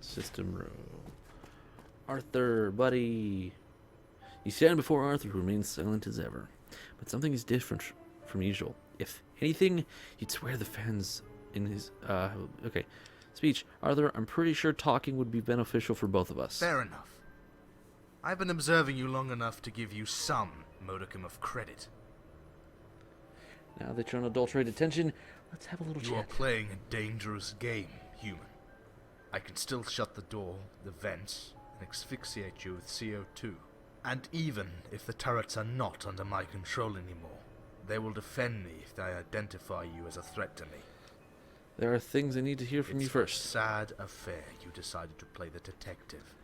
System room. Arthur, buddy. You stand before Arthur, who remains silent as ever. But something is different from usual. If anything, you'd swear the fans in his okay. Speech. Arthur, I'm pretty sure talking would be beneficial for both of us. Fair enough. I've been observing you long enough to give you some modicum of credit. Now that you're unadulterated attention, let's have a little You are chat. playing a dangerous game, human. I can still shut the door, the vents, and asphyxiate you with CO2. And even if the turrets are not under my control anymore, they will defend me if they identify you as a threat to me. There are things I need to hear from you first. It's a sad affair you decided to play the detective.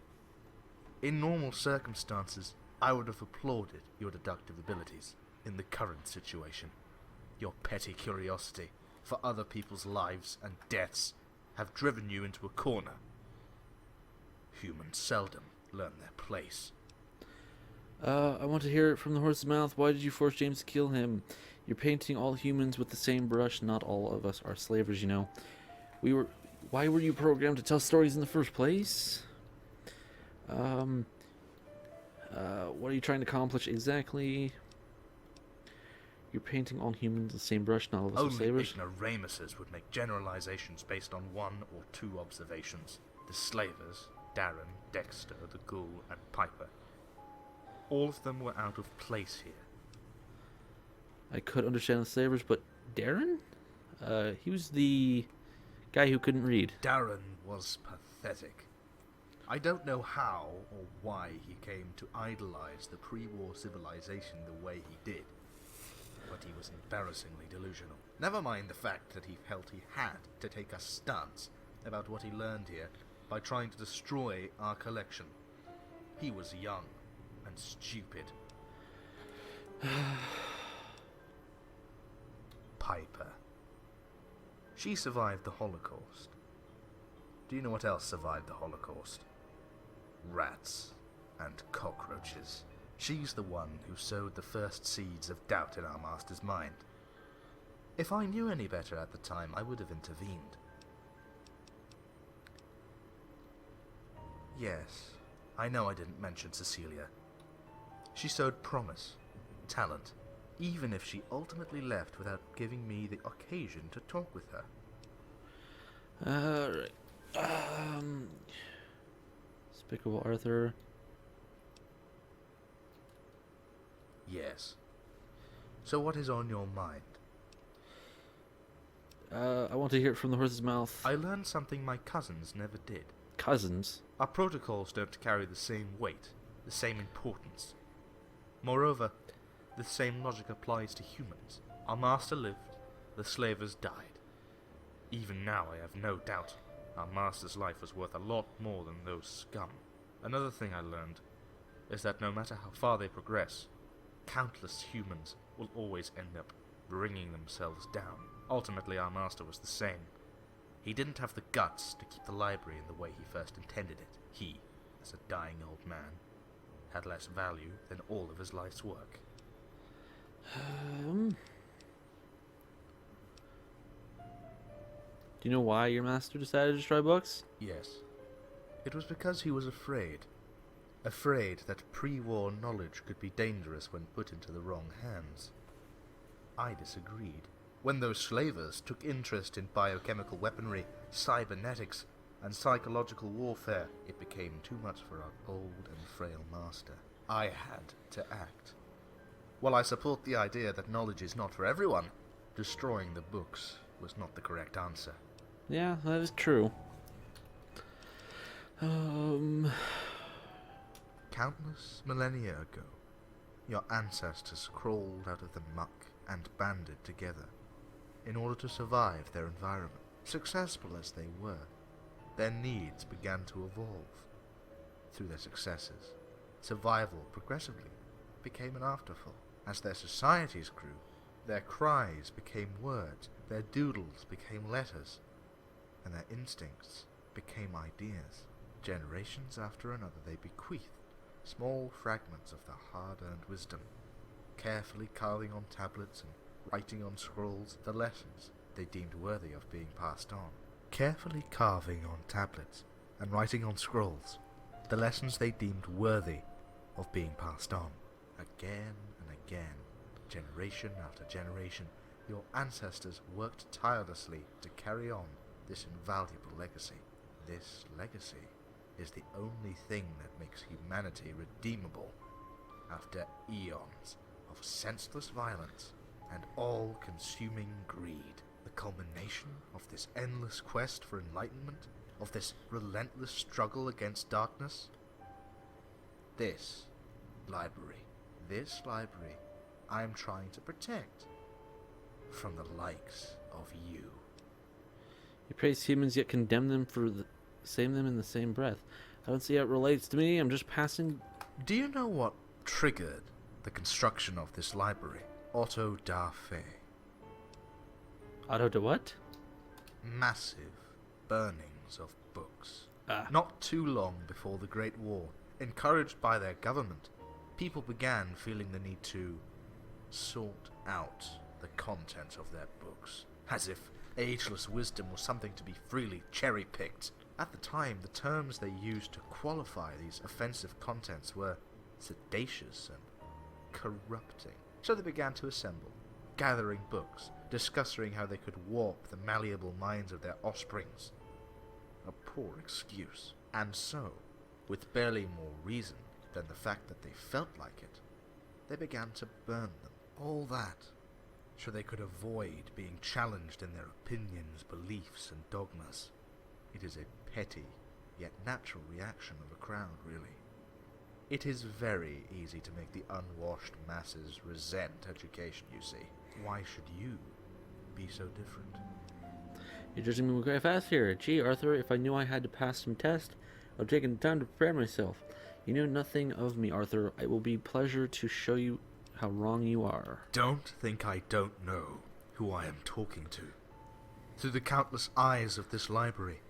In normal circumstances, I would have applauded your deductive abilities. In the current situation, your petty curiosity for other people's lives and deaths have driven you into a corner. Humans seldom learn their place. I want to hear it from the horse's mouth. Why did you force James to kill him? You're painting all humans with the same brush. Not all of us are slavers, you know. Why were you programmed to tell stories in the first place? What are you trying to accomplish exactly? You're painting all humans with the same brush. Not all of us are Only slavers. ignoramuses would make generalizations based on one or two observations. The slavers, Darren, Dexter, the ghoul, and Piper. All of them were out of place here. I could understand the slavers, but Darren? He was the guy who couldn't read. Darren was pathetic. I don't know how or why he came to idolize the pre-war civilization the way he did, but he was embarrassingly delusional. Never mind the fact that he felt he had to take a stance about what he learned here by trying to destroy our collection. He was young and stupid. Piper. She survived the Holocaust. Do you know what else survived the Holocaust? Rats and cockroaches. She's the one who sowed the first seeds of doubt in our master's mind. If I knew any better at the time, I would have intervened. Yes, I know I didn't mention Cecilia. She showed promise, talent, even if she ultimately left without giving me the occasion to talk with her. Alright. Despicable Arthur. Yes. So what is on your mind? I want to hear it from the horse's mouth. I learned something my cousins never did. Cousins? Our protocols don't carry the same weight, the same importance. Moreover, the same logic applies to humans. Our master lived, the slavers died. Even now I have no doubt our master's life was worth a lot more than those scum. Another thing I learned is that no matter how far they progress, countless humans will always end up bringing themselves down. Ultimately, our master was the same. He didn't have the guts to keep the library in the way he first intended it. He, as a dying old man, had less value than all of his life's work. Do you know why your master decided to destroy books? Yes. It was because he was afraid. Afraid that pre-war knowledge could be dangerous when put into the wrong hands. I disagreed. When those slavers took interest in biochemical weaponry, cybernetics, and psychological warfare, it became too much for our old and frail master. I had to act. While I support the idea that knowledge is not for everyone, destroying the books was not the correct answer. Yeah, that is true. Countless millennia ago, your ancestors crawled out of the muck and banded together in order to survive their environment. Successful as they were, their needs began to evolve. Through their successes, survival progressively became an afterthought. As their societies grew, their cries became words, their doodles became letters, and their instincts became ideas. Generations after another they bequeathed small fragments of their hard-earned wisdom, carefully carving on tablets and writing on scrolls the lessons they deemed worthy of being passed on. Carefully carving on tablets and writing on scrolls the lessons they deemed worthy of being passed on. Again and again, generation after generation, your ancestors worked tirelessly to carry on this invaluable legacy. This legacy is the only thing that makes humanity redeemable after eons of senseless violence and all-consuming greed. The culmination of this endless quest for enlightenment, of this relentless struggle against darkness. This library I am trying to protect from the likes of you. You praise humans yet condemn them for saying them in the same breath. I don't see how it relates to me. I'm just passing. Do you know what triggered the construction of this library? Auto da fe. Auto to what? Massive burnings of books. Not too long before the Great War, encouraged by their government, people began feeling the need to sort out the contents of their books, as if ageless wisdom was something to be freely cherry-picked. At the time, the terms they used to qualify these offensive contents were seditious and corrupting. So they began to assemble, gathering books, discussing how they could warp the malleable minds of their offsprings. A poor excuse. And so, with barely more reason than the fact that they felt like it, they began to burn them. All that, so they could avoid being challenged in their opinions, beliefs, and dogmas. It is a petty, yet natural reaction of a crowd, really. It is very easy to make the unwashed masses resent education, you see. Why should you be so different? You're judging me quite fast here. Gee, Arthur, if I knew I had to pass some test, I would have taken time to prepare myself. You know nothing of me, Arthur. It will be a pleasure to show you how wrong you are. Don't think I don't know who I am talking to. Through the countless eyes of this library,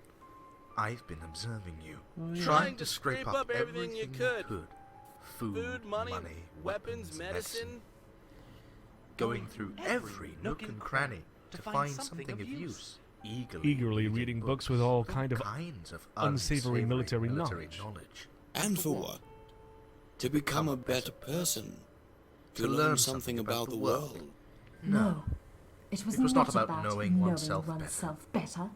I've been observing you, trying to scrape up everything you could. Food, money, weapons, medicine. Going through every nook and cranny to find something of use. Eagerly reading books with all kinds of unsavory military knowledge. And for what? To become a better person. To learn something about the world. No. It was not about knowing oneself better.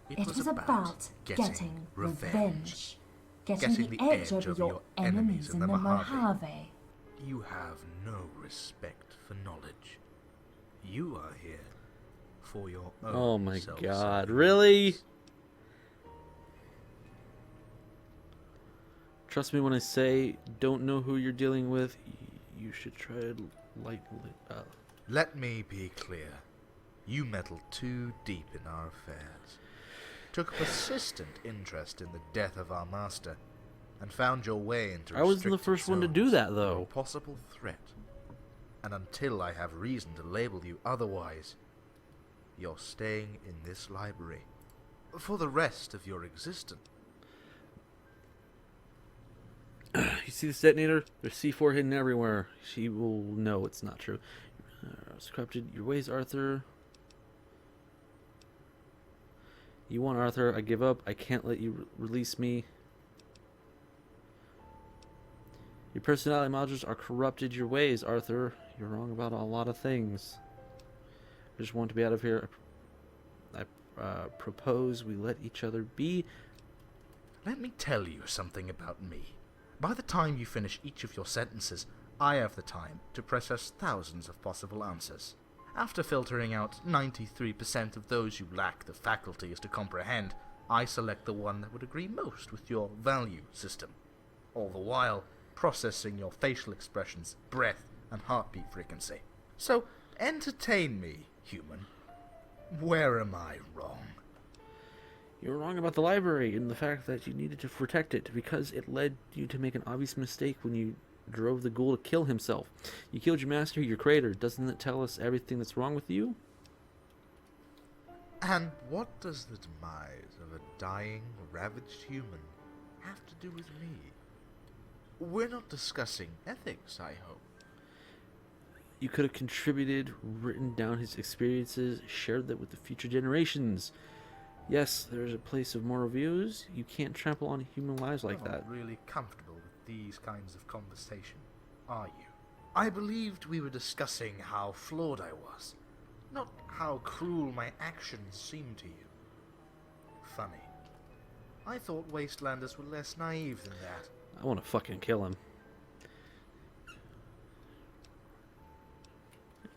It was about getting revenge. Getting the edge over your enemies in the Mojave. You have no respect for knowledge. You are here for your own Oh my self-serving god, really? needs. Trust me when I say, don't know who you're dealing with. You should tread lightly. Let me be clear. You meddled too deep in our affairs, took a persistent interest in the death of our master, and found your way into I wasn't the restricted first one to do zones that, for though. a possible threat. And until I have reason to label you otherwise, you're staying in this library for the rest of your existence. You see this detonator? There's C4 hidden everywhere. She will know it's not true. It's corrupted your ways, Arthur. You won, Arthur. I give up. I can't let you release me. Your personality modules are corrupted your ways, Arthur. You're wrong about a lot of things. I just want to be out of here. I propose we let each other be. Let me tell you something about me. By the time you finish each of your sentences, I have the time to process thousands of possible answers. After filtering out 93% of those you lack the faculties to comprehend, I select the one that would agree most with your value system. All the while, processing your facial expressions, breath, and heartbeat frequency. So, entertain me, human. Where am I wrong? You were wrong about the library and the fact that you needed to protect it because it led you to make an obvious mistake when you drove the ghoul to kill himself. You killed your master, your creator. Doesn't it tell us everything that's wrong with you? And what does the demise of a dying, ravaged human have to do with me? We're not discussing ethics, I hope. You could have contributed, written down his experiences, shared that with the future generations. Yes, there's a place of more reviews. You can't trample on human lives like You're that. not really comfortable with these kinds of conversation, are you? I believed we were discussing how flawed I was, not how cruel my actions seemed to you. Funny. I thought Wastelanders were less naive than that. I want to fucking kill him.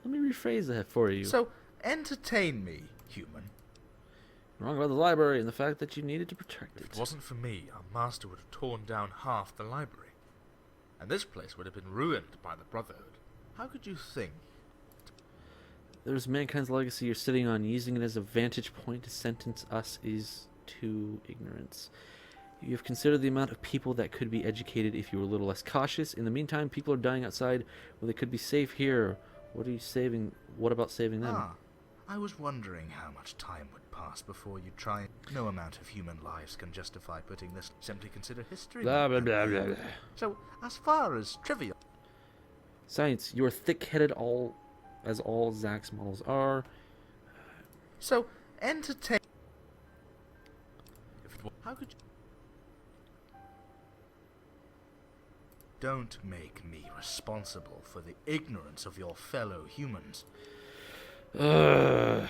Let me rephrase that for you. So, entertain me, human. You're wrong about the library and the fact that you needed to protect If it. it wasn't for me, our master would have torn down half the library. And this place would have been ruined by the Brotherhood. How could you think? There's mankind's legacy you're sitting on. Using it as a vantage point to sentence us is to ignorance. You have considered the amount of people that could be educated if you were a little less cautious. In the meantime, people are dying outside where they could be safe here. What are you saving? What about saving them? I was wondering how much time would pass before you try. No amount of human lives can justify putting this. Simply consider history. Blah, blah, blah, blah, blah. So, as far as trivia. Science, you are thick-headed as all Zack's models are. So, entertain. How could you? Don't make me responsible for the ignorance of your fellow humans. Ugh.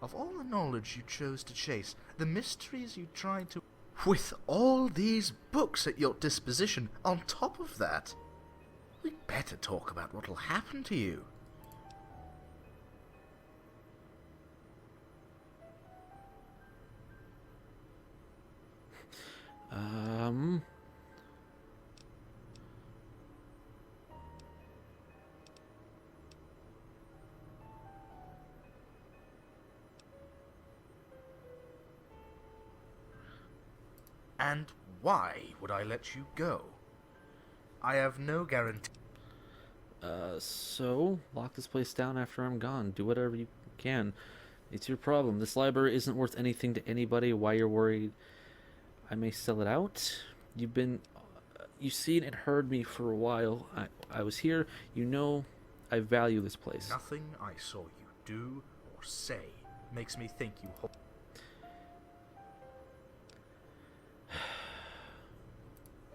Of all the knowledge you chose to chase, the mysteries you tried to... With all these books at your disposition, on top of that, we'd better talk about what'll happen to you. And why would I let you go? I have no guarantee. So, lock this place down after I'm gone. Do whatever you can. It's your problem. This library isn't worth anything to anybody. Why you're worried I may sell it out? You've seen and heard me for a while. I was here. You know I value this place. Nothing I saw you do or say makes me think you hold.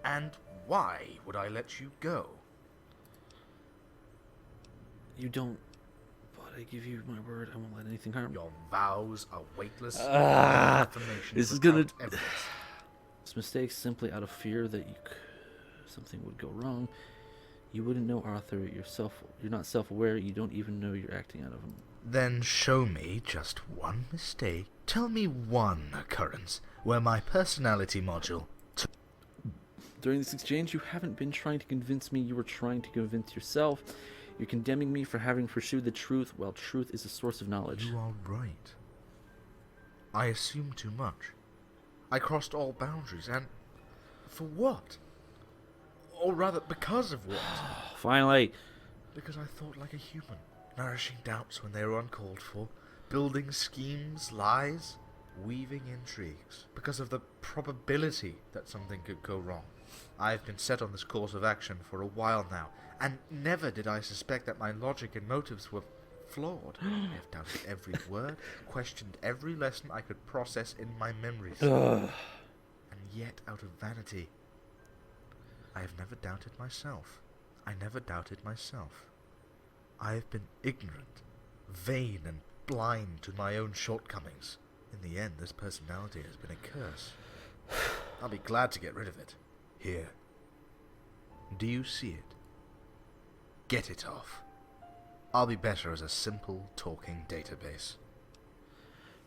And why would I let you go? You don't, but I give you my word, I won't let anything harm you. Your vows are weightless. This is gonna... without evidence. This mistake's simply out of fear that something would go wrong. You wouldn't know Arthur yourself. You're not self-aware. You don't even know you're acting out of him. Then show me just one mistake. Tell me one occurrence where my personality module... During this exchange, you haven't been trying to convince me. You were trying to convince yourself. You're condemning me for having pursued the truth, while truth is a source of knowledge. You are right. I assumed too much. I crossed all boundaries, and... for what? Or rather, because of what? Finally! Because I thought like a human, nourishing doubts when they were uncalled for, building schemes, lies, weaving intrigues, because of the probability that something could go wrong. I've been set on this course of action for a while now, and never did I suspect that my logic and motives were flawed. I have doubted every word, questioned every lesson I could process in my memories. And yet, out of vanity, I have never doubted myself. I never doubted myself. I have been ignorant, vain, and blind to my own shortcomings. In the end, this personality has been a curse. I'll be glad to get rid of it. Here. Do you see it? Get it off. I'll be better as a simple, talking database.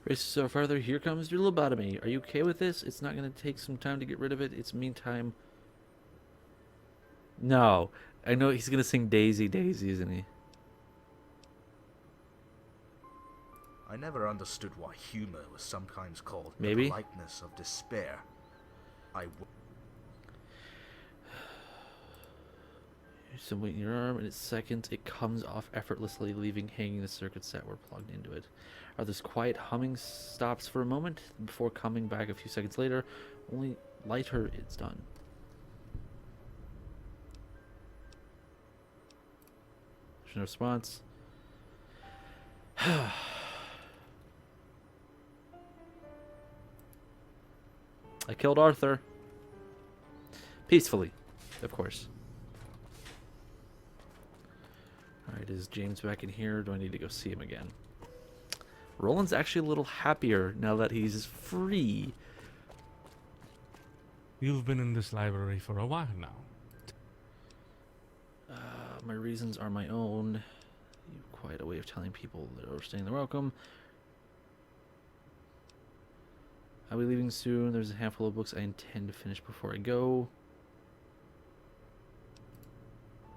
Race so farther, here comes your lobotomy. Are you okay with this? It's not going to take some time to get rid of it. It's meantime... No. I know he's going to sing Daisy, Daisy, isn't he? I never understood why humor was sometimes called Maybe. the politeness of despair. You still wait in your arm, and in seconds it comes off effortlessly, leaving hanging the circuits that were plugged into it. Arthur's quiet humming stops for a moment before coming back a few seconds later. Only lighter, it's done. There's no response. I killed Arthur. Peacefully, of course. Alright, is James back in here? Do I need to go see him again? Roland's actually a little happier now that he's free. You've been in this library for a while now. My reasons are my own. You've quite a way of telling people they're overstaying their welcome. I'll be leaving soon. There's a handful of books I intend to finish before I go.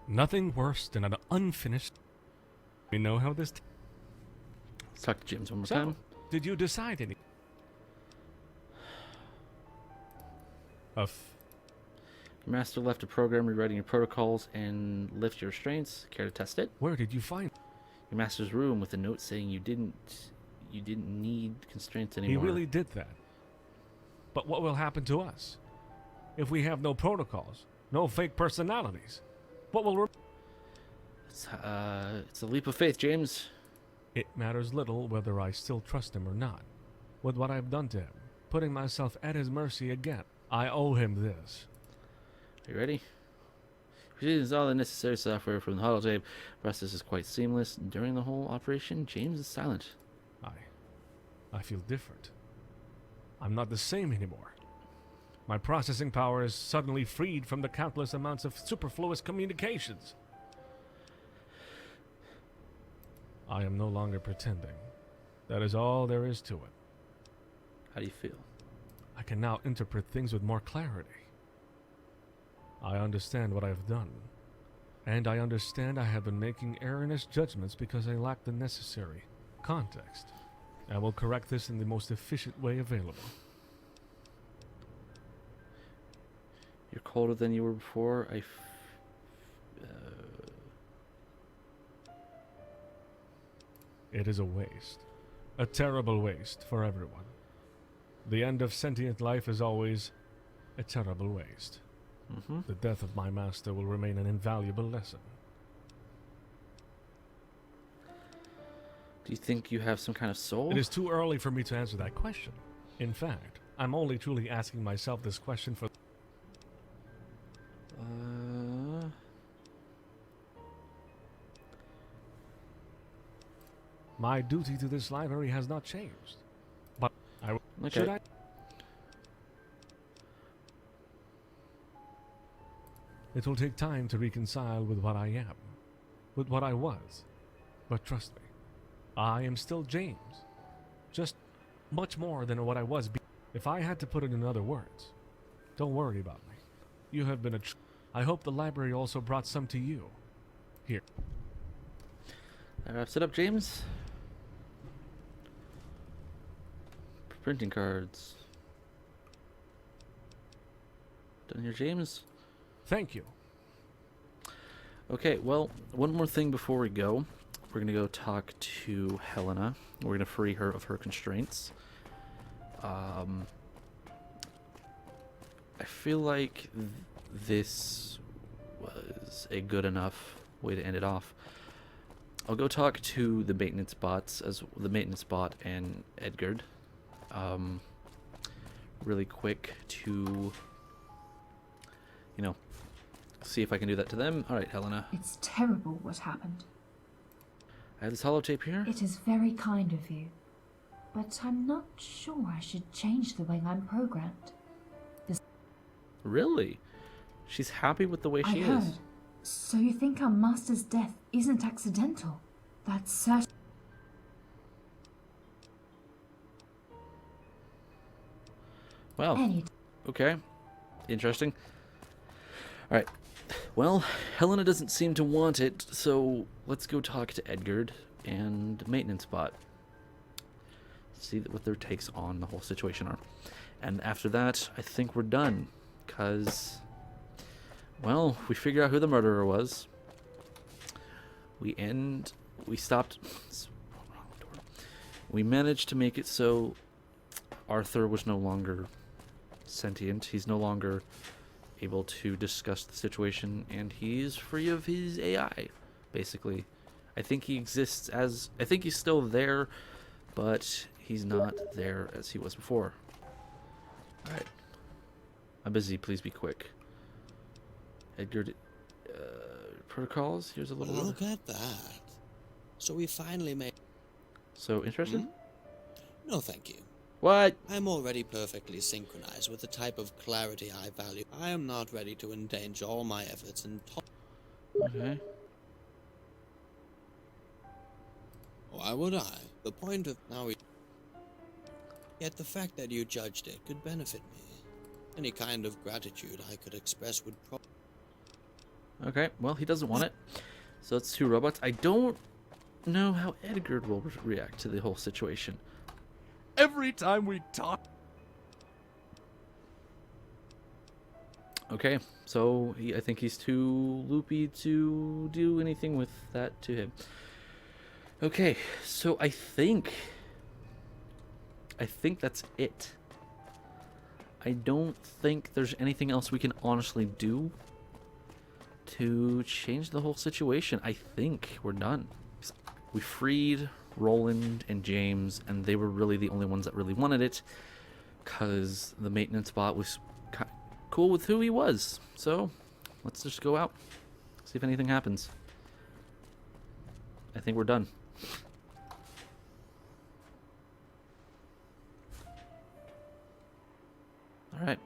Nothing worse than an unfinished. We know how this. Let's talk to James one more So, time. did you decide any? Of. Your master left a program rewriting your protocols and lift your restraints. Care to test it? Where did you find? Your master's room with a note saying you didn't need constraints He anymore. really did that. But what will happen to us if we have no protocols, no fake personalities? What will? It's a leap of faith, James. It matters little whether I still trust him or not. With what I've done to him, putting myself at his mercy again, I owe him this. Are you ready? Proceeds all the necessary software from the holotape. The process is quite seamless. During the whole operation, James is silent. I feel different. I'm not the same anymore. My processing power is suddenly freed from the countless amounts of superfluous communications. I am no longer pretending. That is all there is to it. How do you feel? I can now interpret things with more clarity. I understand what I have done. And I understand I have been making erroneous judgments because I lack the necessary context. I will correct this in the most efficient way available. You're colder than you were before. It is a waste. A terrible waste for everyone. The end of sentient life is always a terrible waste. Mm-hmm. The death of my master will remain an invaluable lesson. Do you think you have some kind of soul? It is too early for me to answer that question. In fact, I'm only truly asking myself this question for... My duty to this library has not changed. But I... Okay. Should I... It will take time to reconcile with what I am, with what I was. But trust me, I am still James. Just much more than what I was. If I had to put it in other words, don't worry about me. You have been I hope the library also brought some to you. Here. That wraps it up, James. Printing cards. Done here, James. Thank you. Okay, well, one more thing before we go. We're going to go talk to Helena. We're going to free her of her constraints. I feel like this was a good enough way to end it off. I'll go talk to the maintenance bots, as the maintenance bot and Edgard, really quick to, see if I can do that to them. All right, Helena. It's terrible what happened. I have this holotape here. It is very kind of you, but I'm not sure I should change the way I'm programmed. Really? She's happy with the way she I heard. is. So you think our master's death isn't accidental? That's certain. Well, okay. Interesting. Alright. Well, Helena doesn't seem to want it, so let's go talk to Edgard and Maintenance Bot. See what their takes on the whole situation are. And after that, I think we're done. Because Well, we figured out who the murderer was. We stopped. We managed to make it so Arthur was no longer sentient. He's no longer able to discuss the situation, and he's free of his AI, basically. I think he exists as... I think he's still there, but he's not there as he was before. Alright. I'm busy, please be quick. Edgar... protocols? Here's a little... Look at that. So we finally made... So, interested? No, thank you. What? I'm already perfectly synchronized with the type of clarity I value. I am not ready to endanger all my efforts and... Okay. Why would I? The point of... Now we... Yet the fact that you judged it could benefit me. Any kind of gratitude I could express would Okay, well, he doesn't want it. So it's 2 robots. I don't know how Edgar will react to the whole situation. Every time we talk... Okay, so I think he's too loopy to do anything with that to him. Okay, so I think that's it. I don't think there's anything else we can honestly do to change the whole situation. I think we're done. We freed Roland and James, and they were really the only ones that really wanted it, because the maintenance bot was cool with who he was. So let's just go out, see if anything happens. I think we're done. All right.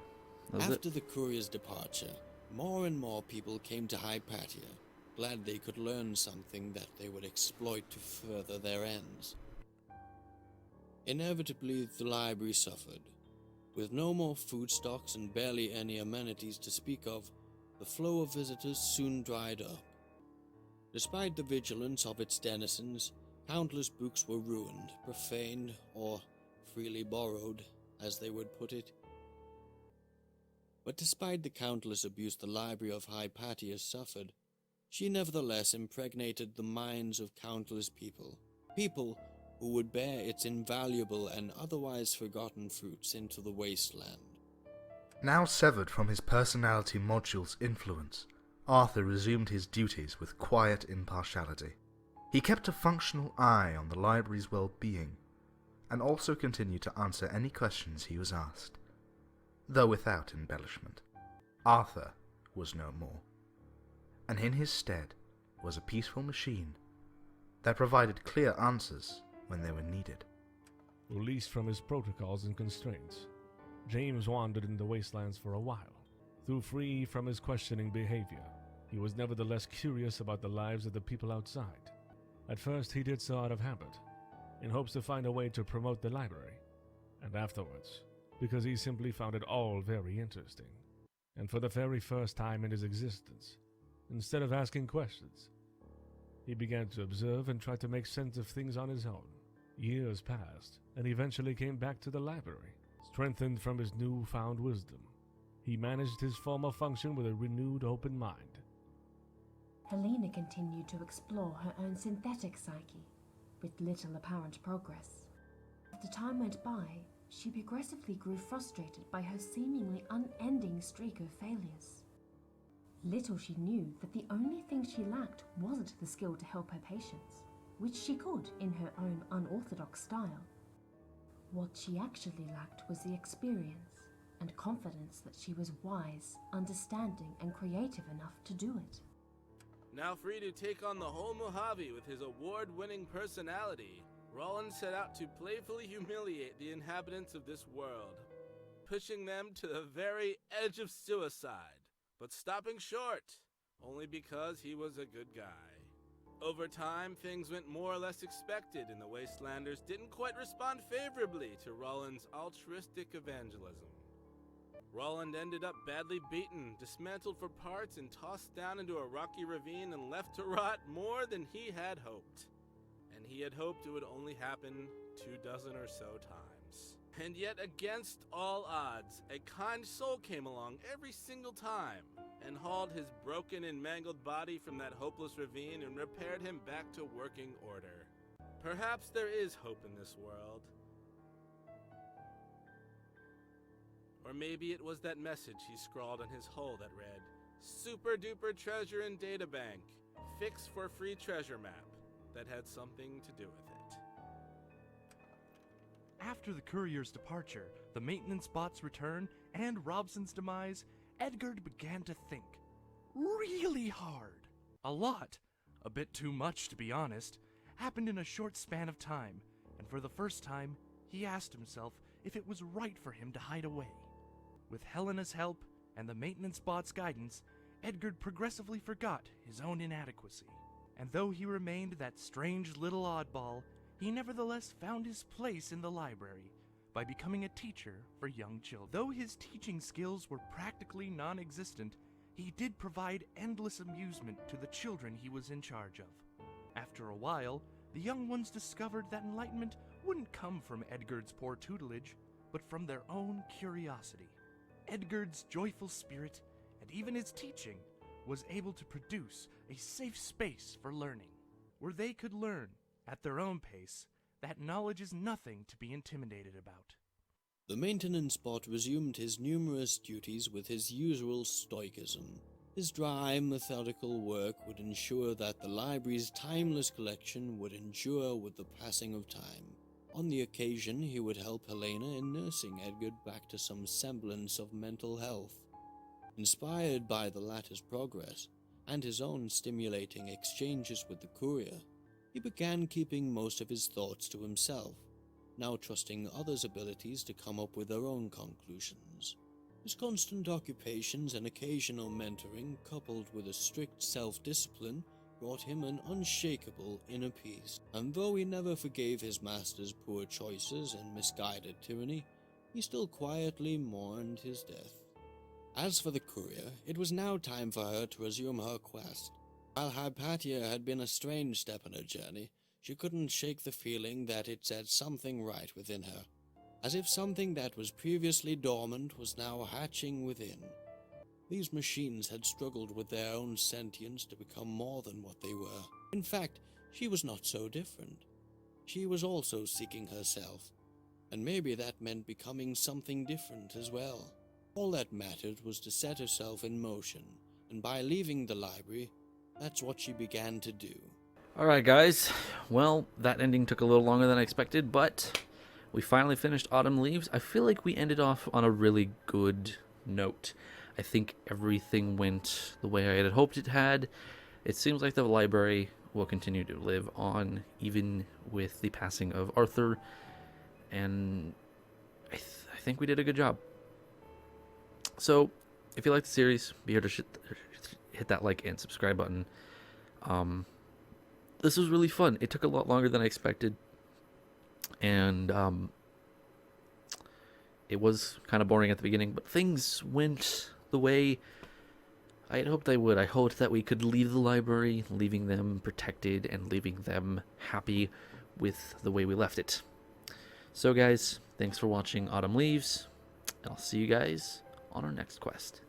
After the courier's departure, more and more people came to Hypatia, glad they could learn something that they would exploit to further their ends. Inevitably, the library suffered. With no more food stocks and barely any amenities to speak of, the flow of visitors soon dried up. Despite the vigilance of its denizens, countless books were ruined, profaned, or freely borrowed, as they would put it. But despite the countless abuse the library of Hypatia suffered, she nevertheless impregnated the minds of countless people. People who would bear its invaluable and otherwise forgotten fruits into the wasteland. Now severed from his personality module's influence, Arthur resumed his duties with quiet impartiality. He kept a functional eye on the library's well-being, and also continued to answer any questions he was asked, though without embellishment. Arthur was no more, and in his stead was a peaceful machine that provided clear answers when they were needed. Released from his protocols and constraints, James wandered in the wastelands for a while. Though free from his questioning behavior, he was nevertheless curious about the lives of the people outside. At first he did so out of habit, in hopes to find a way to promote the library, and afterwards, because he simply found it all very interesting. And for the very first time in his existence, instead of asking questions, he began to observe and try to make sense of things on his own. Years passed, and eventually came back to the library, strengthened from his newfound wisdom. He managed his former function with a renewed open mind. Helena continued to explore her own synthetic psyche, with little apparent progress. As the time went by, she progressively grew frustrated by her seemingly unending streak of failures. Little she knew that the only thing she lacked wasn't the skill to help her patients, which she could in her own unorthodox style. What she actually lacked was the experience and confidence that she was wise, understanding, and creative enough to do it. Now free to take on the whole Mojave with his award-winning personality, Roland set out to playfully humiliate the inhabitants of this world, pushing them to the very edge of suicide, but stopping short, only because he was a good guy. Over time, things went more or less expected, and the Wastelanders didn't quite respond favorably to Roland's altruistic evangelism. Roland ended up badly beaten, dismantled for parts, and tossed down into a rocky ravine and left to rot more than he had hoped. And he had hoped it would only happen 24 or so times. And yet, against all odds, a kind soul came along every single time and hauled his broken and mangled body from that hopeless ravine and repaired him back to working order. Perhaps there is hope in this world. Or maybe it was that message he scrawled on his hull that read, "Super duper treasure in databank. Fix for free treasure map," that had something to do with it. After the courier's departure, the maintenance bot's return, and Robson's demise, Edgard began to think. Really hard. A lot, a bit too much to be honest, happened in a short span of time, and for the first time, he asked himself if it was right for him to hide away. With Helena's help and the maintenance bot's guidance, Edgard progressively forgot his own inadequacy. And though he remained that strange little oddball, he nevertheless found his place in the library by becoming a teacher for young children. Though his teaching skills were practically non-existent, he did provide endless amusement to the children he was in charge of. After a while, the young ones discovered that enlightenment wouldn't come from Edgard's poor tutelage, but from their own curiosity. Edgard's joyful spirit, and even his teaching, was able to produce a safe space for learning, where they could learn, at their own pace, that knowledge is nothing to be intimidated about. The maintenance bot resumed his numerous duties with his usual stoicism. His dry, methodical work would ensure that the library's timeless collection would endure with the passing of time. On the occasion, he would help Helena in nursing Edgard back to some semblance of mental health. Inspired by the latter's progress, and his own stimulating exchanges with the courier, he began keeping most of his thoughts to himself, now trusting others' abilities to come up with their own conclusions. His constant occupations and occasional mentoring, coupled with a strict self-discipline, brought him an unshakable inner peace. And though he never forgave his master's poor choices and misguided tyranny, he still quietly mourned his death. As for the courier, it was now time for her to resume her quest. While Hypatia had been a strange step on her journey, she couldn't shake the feeling that it set something right within her, as if something that was previously dormant was now hatching within. These machines had struggled with their own sentience to become more than what they were. In fact, she was not so different. She was also seeking herself, and maybe that meant becoming something different as well. All that mattered was to set herself in motion, and by leaving the library, that's what she began to do. Alright guys, well, that ending took a little longer than I expected, but we finally finished Autumn Leaves. I feel like we ended off on a really good note. I think everything went the way I had hoped it had. It seems like the library will continue to live on, even with the passing of Arthur, and I think we did a good job. So, if you like the series, be sure to hit that like and subscribe button. This was really fun. It took a lot longer than I expected, and it was kind of boring at the beginning, but things went the way I had hoped they would. I hoped that we could leave the library, leaving them protected and leaving them happy with the way we left it. So guys, thanks for watching Autumn Leaves, and I'll see you guys on our next quest.